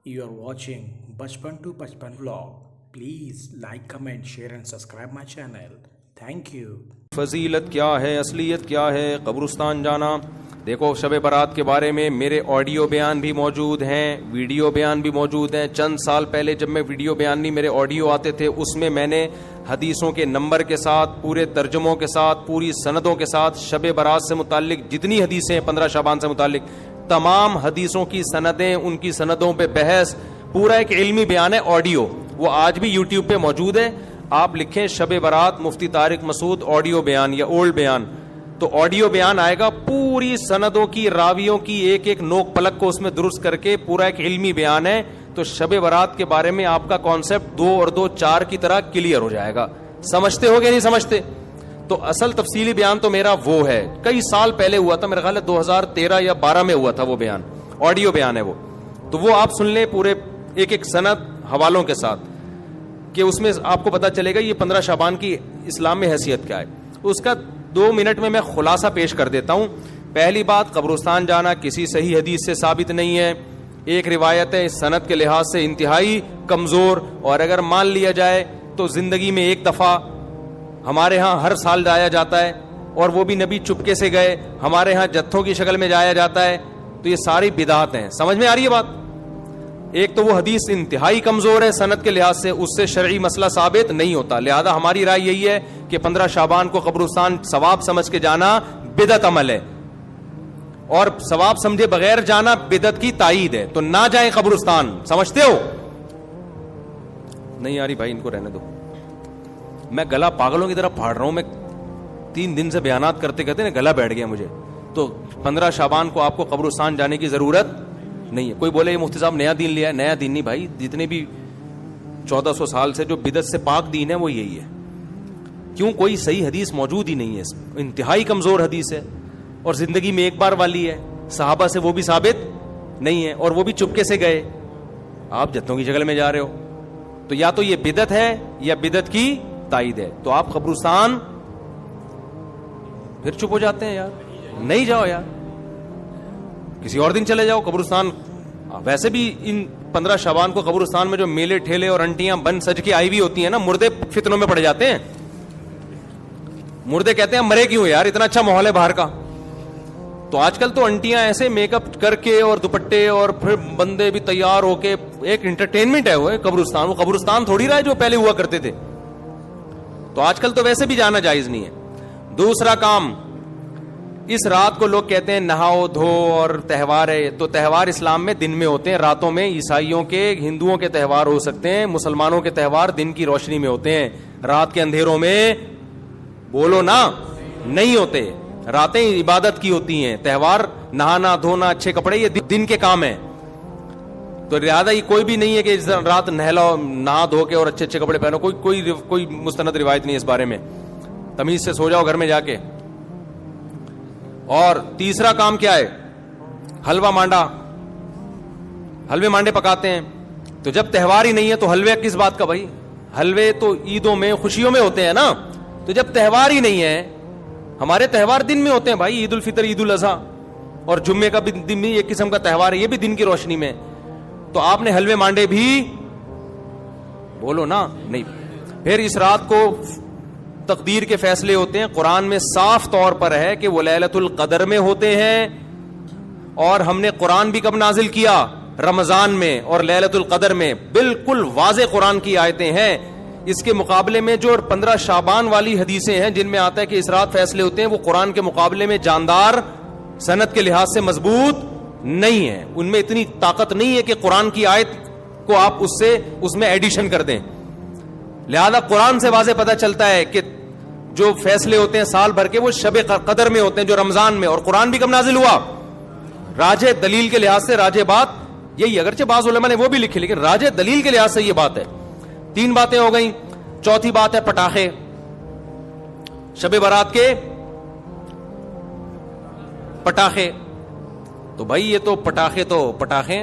You are watching Bachpan to Bachpan vlog. Please like, comment, share and subscribe my channel. Thank you. فضیلت کیا ہے, اصلیت کیا ہے قبرستان جانا. دیکھو, شب برات کے بارے میں میرے آڈیو بیان بھی موجود ہیں, ویڈیو بیان بھی موجود ہیں. چند سال پہلے جب میں ویڈیو بیان نہیں, میرے آڈیو آتے تھے, اس میں میں نے حدیثوں کے نمبر کے ساتھ, پورے ترجموں کے ساتھ, پوری سندوں کے ساتھ شب برات سے متعلق جتنی حدیثیں ہیں 15 شعبان سے متعلق تمام حدیثوں کی سندیں, ان کی سندوں پہ بحث, پورا ایک علمی بیان ہے آڈیو. وہ آج بھی یوٹیوب پہ موجود ہے. آپ لکھیں شب برات مفتی طارق مسعود آڈیو بیان یا اولڈ بیان, تو آڈیو بیان آئے گا. پوری سندوں کی, راویوں کی ایک ایک نوک پلک کو اس میں درست کر کے پورا ایک علمی بیان ہے. تو شب برات کے بارے میں آپ کا کانسیپٹ 2 اور 2 4 کی طرح کلیئر ہو جائے گا. سمجھتے ہو گیا نہیں سمجھتے؟ تو اصل تفصیلی بیان تو میرا وہ ہے, کئی سال پہلے ہوا تھا, میرا خیال ہے 2013 یا 12 میں ہوا تھا وہ بیان, آڈیو بیان ہے وہ. تو وہ آپ سن لیں پورے ایک ایک سند حوالوں کے ساتھ, کہ اس میں آپ کو پتا چلے گا یہ 15 شعبان کی اسلام میں حیثیت کیا ہے. اس کا 2 منٹ میں خلاصہ پیش کر دیتا ہوں. پہلی بات, قبرستان جانا کسی صحیح حدیث سے ثابت نہیں ہے. ایک روایت ہے, سند کے لحاظ سے انتہائی کمزور, اور اگر مان لیا جائے تو زندگی میں ایک دفعہ. ہمارے ہاں ہر سال جایا جاتا ہے, اور وہ بھی نبی چپکے سے گئے. ہمارے ہاں جتھوں کی شکل میں جایا جاتا ہے. تو یہ ساری بدعات ہیں. سمجھ میں آ رہی ہے بات؟ ایک تو وہ حدیث انتہائی کمزور ہے سند کے لحاظ سے, اس سے شرعی مسئلہ ثابت نہیں ہوتا. لہذا ہماری رائے یہی ہے کہ 15 شعبان کو قبرستان ثواب سمجھ کے جانا بدعت عمل ہے, اور ثواب سمجھے بغیر جانا بدعت کی تائید ہے. تو نہ جائیں قبرستان. سمجھتے ہو؟ نہیں آ رہی بھائی, ان کو رہنے دو. میں گلا پاگلوں کی طرح پھاڑ رہا ہوں. میں 3 دن سے بیانات کرتے کرتے نا گلا بیٹھ گیا مجھے. تو 15 شعبان کو آپ کو قبرستان جانے کی ضرورت نہیں ہے. کوئی بولے یہ مفتی صاحب نیا دین لیا ہے, نیا دین نہیں بھائی. جتنے بھی 1400 سال سے جو بدعت سے پاک دین ہے وہ یہی ہے. کیوں؟ کوئی صحیح حدیث موجود ہی نہیں ہے, انتہائی کمزور حدیث ہے, اور زندگی میں ایک بار والی ہے. صحابہ سے وہ بھی ثابت نہیں ہے, اور وہ بھی چپکے سے گئے. آپ جتوں کی شکل میں جا رہے ہو. تو یا تو یہ بدعت ہے یا بدعت کی تائید ہے. تو آپ قبرستان پھر چپ ہو جاتے ہیں. یار نہیں جاؤ یار, کسی اور دن چلے جاؤ قبرستان. ویسے بھی ان 15 شعبان کو قبرستان میں جو میلے ٹھیلے اور انٹیاں بن سج کے آئی ہوئی ہوتی ہیں نا, مردے فتنوں میں پڑ جاتے ہیں. مردے کہتے ہیں مرے کیوں یار, اتنا اچھا ماحول ہے باہر کا. تو آج کل تو انٹیاں ایسے میک اپ کر کے اور دوپٹے, اور پھر بندے بھی تیار ہو کے, ایک انٹرٹینمنٹ ہے وہ قبرستان. وہ قبرستان تھوڑی رہا ہے جو پہلے ہوا کرتے تھے. تو آج کل تو ویسے بھی جانا جائز نہیں ہے. دوسرا کام, اس رات کو لوگ کہتے ہیں نہاؤ دھو اور تہوار ہے. تو تہوار اسلام میں دن میں ہوتے ہیں, راتوں میں. عیسائیوں کے, ہندوؤں کے تہوار ہو سکتے ہیں, مسلمانوں کے تہوار دن کی روشنی میں ہوتے ہیں. رات کے اندھیروں میں بولو نا نہیں ہوتے. راتیں عبادت کی ہوتی ہیں. تہوار نہانا دھونا, اچھے کپڑے, یہ دن کے کام ہیں. تو لہٰذا یہ کوئی بھی نہیں ہے کہ رات نہلاؤ, نہا دھو کے اور اچھے اچھے کپڑے پہنو. کوئی مستند روایت نہیں اس بارے میں. تمیز سے سو جاؤ گھر میں جا کے. اور تیسرا کام کیا ہے؟ حلوہ مانڈا, حلوے مانڈے پکاتے ہیں. تو جب تہوار ہی نہیں ہے تو حلوے کس بات کا بھائی؟ حلوے تو عیدوں میں خوشیوں میں ہوتے ہیں نا. تو جب تہوار ہی نہیں ہے, ہمارے تہوار دن میں ہوتے ہیں بھائی. عید الفطر, عید الاضحیٰ, اور جمعے کا بھی دن بھی ایک قسم کا تہوار ہے, یہ بھی دن کی روشنی میں. تو آپ نے حلوے مانڈے بھی بولو نا نہیں. پھر اس رات کو تقدیر کے فیصلے ہوتے ہیں. قرآن میں صاف طور پر ہے کہ وہ لیلۃ القدر میں ہوتے ہیں, اور ہم نے قرآن بھی کب نازل کیا؟ رمضان میں اور لیلۃ القدر میں. بالکل واضح قرآن کی آیتیں ہیں. اس کے مقابلے میں جو 15 شعبان والی حدیثیں ہیں جن میں آتا ہے کہ اس رات فیصلے ہوتے ہیں, وہ قرآن کے مقابلے میں جاندار, سند کے لحاظ سے مضبوط نہیں ہے. ان میں اتنی طاقت نہیں ہے کہ قرآن کی آیت کو آپ اس میں ایڈیشن کر دیں. لہذا قرآن سے واضح پتہ چلتا ہے کہ جو فیصلے ہوتے ہیں سال بھر کے, وہ شب قدر میں ہوتے ہیں, جو رمضان میں. اور قرآن بھی کب نازل ہوا؟ راجح دلیل کے لحاظ سے راجح بات یہی, اگرچہ بعض علماء نے وہ بھی لکھی, لیکن راجح دلیل کے لحاظ سے یہ بات ہے. 3 باتیں ہو گئیں. چوتھی بات ہے پٹاخے. شب برات کے پٹاخے. تو بھائی یہ تو پٹاخے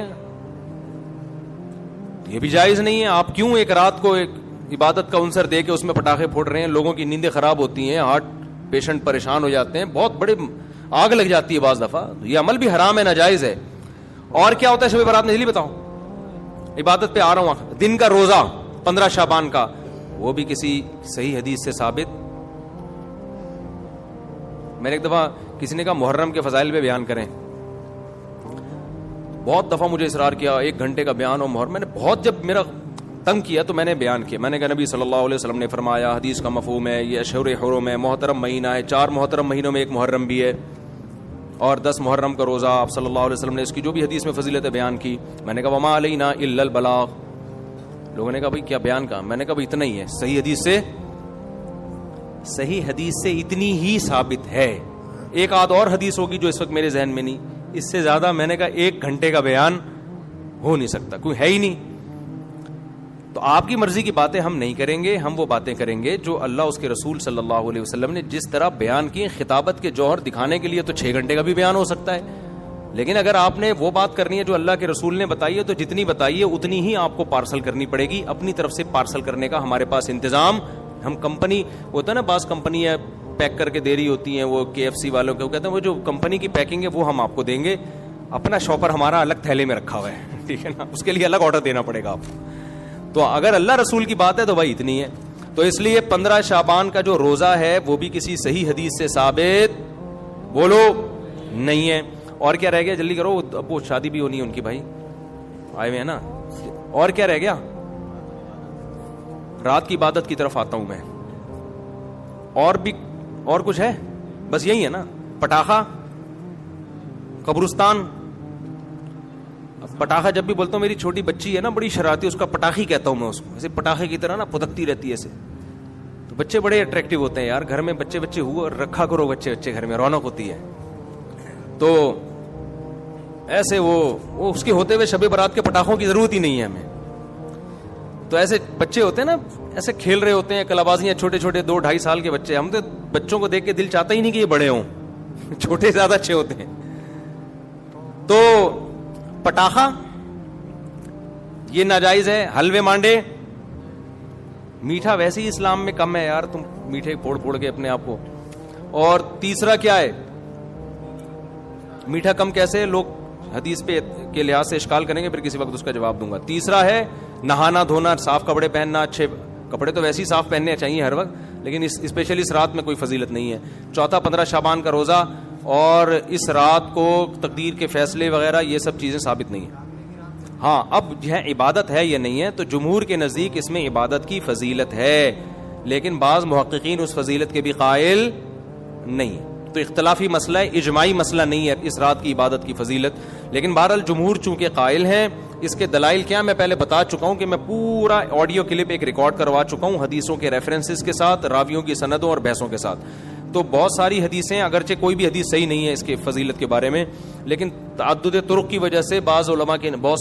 یہ بھی جائز نہیں ہے. آپ کیوں ایک رات کو ایک عبادت کا عنصر دے کے اس میں پٹاخے پھوڑ رہے ہیں؟ لوگوں کی نیندیں خراب ہوتی ہیں, ہارٹ پیشنٹ پریشان ہو جاتے ہیں, بہت بڑے آگ لگ جاتی ہے بعض دفعہ. یہ عمل بھی حرام ہے, ناجائز ہے. اور کیا ہوتا ہے شب برات میں؟ جلدی بتاؤ. عبادت پہ آ رہا ہوں. دن کا روزہ 15 شعبان کا, وہ بھی کسی صحیح حدیث سے ثابت. میں نے ایک دفعہ کسی نے کہا محرم کے فضائل پہ بیان کریں, بہت دفعہ مجھے اصرار کیا 1 گھنٹے کا بیان اور محرم. میں نے بہت جب میرا تنگ کیا تو میں نے بیان کیا. میں نے کہا نبی صلی اللہ علیہ وسلم نے فرمایا, حدیث کا مفہوم ہے یہ اشہر حرم ہے, محترم مہینہ ہے, 4 محترم مہینوں میں ایک محرم بھی ہے, اور 10 محرم کا روزہ. آپ صلی اللہ علیہ وسلم نے اس کی جو بھی حدیث میں فضیلت بیان کی. میں نے کہا وما علینا الا البلاغ. لوگوں نے کہا بھائی کیا بیان کا؟ میں نے کہا بھائی اتنا ہی ہے, صحیح حدیث سے اتنی ہی ثابت ہے. ایک آدھ اور حدیث ہوگی جو اس وقت میرے ذہن میں نہیں, اس سے زیادہ میں نے کہا 1 گھنٹے کا بیان ہو نہیں سکتا, کوئی ہے ہی نہیں. تو آپ کی مرضی کی باتیں ہم نہیں کریں گے, ہم وہ باتیں کریں گے جو اللہ اس کے رسول صلی اللہ علیہ وسلم نے جس طرح بیان کی. خطابت کے جوہر دکھانے کے لیے تو 6 گھنٹے کا بھی بیان ہو سکتا ہے, لیکن اگر آپ نے وہ بات کرنی ہے جو اللہ کے رسول نے بتائی ہے تو جتنی بتائی ہے اتنی ہی آپ کو پارسل کرنی پڑے گی. اپنی طرف سے پارسل کرنے کا ہمارے پاس انتظام, ہم کمپنی ہوتا ہے نا, بعض کمپنی ہے پیک کر کے دے رہی ہوتی ہیں, وہ KFC والوں کے, وہ کہتے ہیں وہ جو کمپنی کی پیکنگ ہے وہ ہم آپ کو دیں گے, اپنا شاپر ہمارا الگ تھیلے میں رکھا ہوا ہے, ٹھیک ہے نا, اس کے لیے الگ آرڈر دینا پڑے گا آپ. تو اگر اللہ رسول کی بات ہے تو بھائی اتنی ہے. تو اس لیے 15 شعبان کا جو روزہ ہے وہ بھی کسی صحیح حدیث سے ثابت بولو نہیں ہے. اور کیا رہ گیا, جلدی کرو, ابو شادی بھی ہونی ہے ان کی, بھائی آئے ہوئے ہیں نا. اور کیا رہ گیا, رات کی عبادت کی طرف آتا ہوں میں. اور کچھ ہے؟ بس یہی ہے نا, پٹاخہ, قبرستان. پٹاخہ جب بھی بولتا ہوں, میری چھوٹی بچی ہے نا بڑی شرارتی, اس کا پٹاخی کہتا ہوں میں اس کو, ایسے پٹاخے کی طرح نا پھدکتی رہتی ہے ایسے. تو بچے بڑے اٹریکٹیو ہوتے ہیں یار, گھر میں بچے ہوا رکھا کرو, بچے گھر میں رونق ہوتی ہے. تو ایسے وہ اس کے ہوتے ہوئے شب برات کے پٹاخوں کی ضرورت ہی نہیں ہے ہمیں. تو ایسے بچے ہوتے ہیں نا, ایسے کھیل رہے ہوتے ہیں کلابازیاں, چھوٹے 2-2.5 سال کے بچے. ہم تو بچوں کو دیکھ کے دل چاہتا ہی نہیں کہ یہ بڑے ہوں, چھوٹے زیادہ اچھے ہوتے ہیں. تو پٹاخہ یہ ناجائز ہے. حلوے مانڈے, میٹھا ویسے ہی اسلام میں کم ہے یار, تم میٹھے پھوڑ کے اپنے آپ کو. اور تیسرا کیا ہے, میٹھا کم کیسے, لوگ حدیث پہ کے لحاظ سے اشکال کریں گے, پھر کسی وقت اس کا جواب دوں گا. تیسرا ہے نہانا دھونا, صاف کپڑے پہننا. اچھے کپڑے تو ویسے ہی صاف پہننے چاہیے ہر وقت, لیکن اسپیشلی اس رات میں کوئی فضیلت نہیں ہے. چوتھا 15 شعبان کا روزہ, اور اس رات کو تقدیر کے فیصلے وغیرہ یہ سب چیزیں ثابت نہیں ہیں. ہاں اب یہ عبادت ہے یا نہیں ہے, تو جمہور کے نزدیک اس میں عبادت کی فضیلت ہے, لیکن بعض محققین اس فضیلت کے بھی قائل نہیں. تو اختلافی مسئلہ ہے, اجماعی مسئلہ نہیں ہے اس رات کی عبادت کی فضیلت. لیکن بہرحال جمہور چونکہ قائل ہیں. اس کے دلائل کیا میں پہلے بتا چکا ہوں کہ میں پورا آڈیو کلپ ایک ریکارڈ کروا چکا ہوں حدیثوں کے ریفرنسز کے ساتھ, راویوں کی سندوں اور بحثوں کے ساتھ. تو بہت ساری حدیثیں, اگرچہ کوئی بھی حدیث صحیح نہیں ہے اس کے فضیلت کے بارے میں, لیکن تعدد طرق کی وجہ سے بہت سے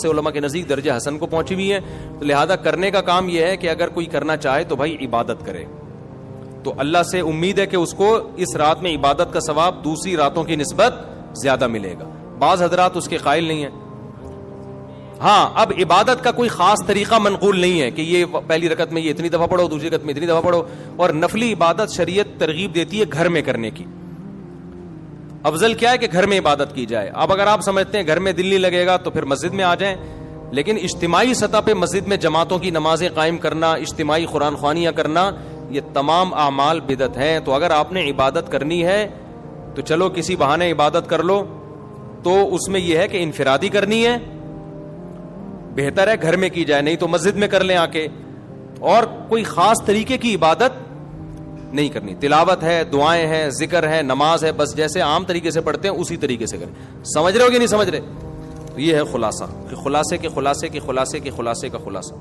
علماء کے نزدیک درجہ حسن کو پہنچی ہوئی ہے. تو لہذا کرنے کا کام یہ ہے کہ اگر کوئی کرنا چاہے تو بھائی عبادت کرے. تو اللہ سے امید ہے کہ اس کو اس رات میں عبادت کا ثواب دوسری راتوں کی نسبت زیادہ ملے گا. بعض حضرات اس کے قائل نہیں ہیں. ہاں اب عبادت کا کوئی خاص طریقہ منقول نہیں ہے کہ یہ پہلی رکعت میں یہ اتنی دفعہ پڑھو, دوسری رکعت میں اتنی دفعہ پڑھو. اور نفلی عبادت شریعت ترغیب دیتی ہے گھر میں کرنے کی. افضل کیا ہے کہ گھر میں عبادت کی جائے. اب اگر آپ سمجھتے ہیں گھر میں دل نہیں لگے گا تو پھر مسجد میں آ جائیں, لیکن اجتماعی سطح پہ مسجد میں جماعتوں کی نمازیں قائم کرنا, اجتماعی قرآن خوانیاں کرنا, یہ تمام اعمال بدعت ہیں. تو اگر آپ نے عبادت کرنی ہے تو چلو کسی بہانے عبادت کر لو, تو اس میں یہ ہے کہ انفرادی کرنی ہے, بہتر ہے گھر میں کی جائے, نہیں تو مسجد میں کر لیں آ کے. اور کوئی خاص طریقے کی عبادت نہیں کرنی. تلاوت ہے, دعائیں ہیں, ذکر ہے, نماز ہے, بس جیسے عام طریقے سے پڑھتے ہیں اسی طریقے سے کریں. سمجھ رہے ہو کہ نہیں سمجھ رہے؟ تو یہ ہے خلاصہ, کہ خلاصے کے خلاصے کے خلاصے کے خلاصے کا خلاصہ.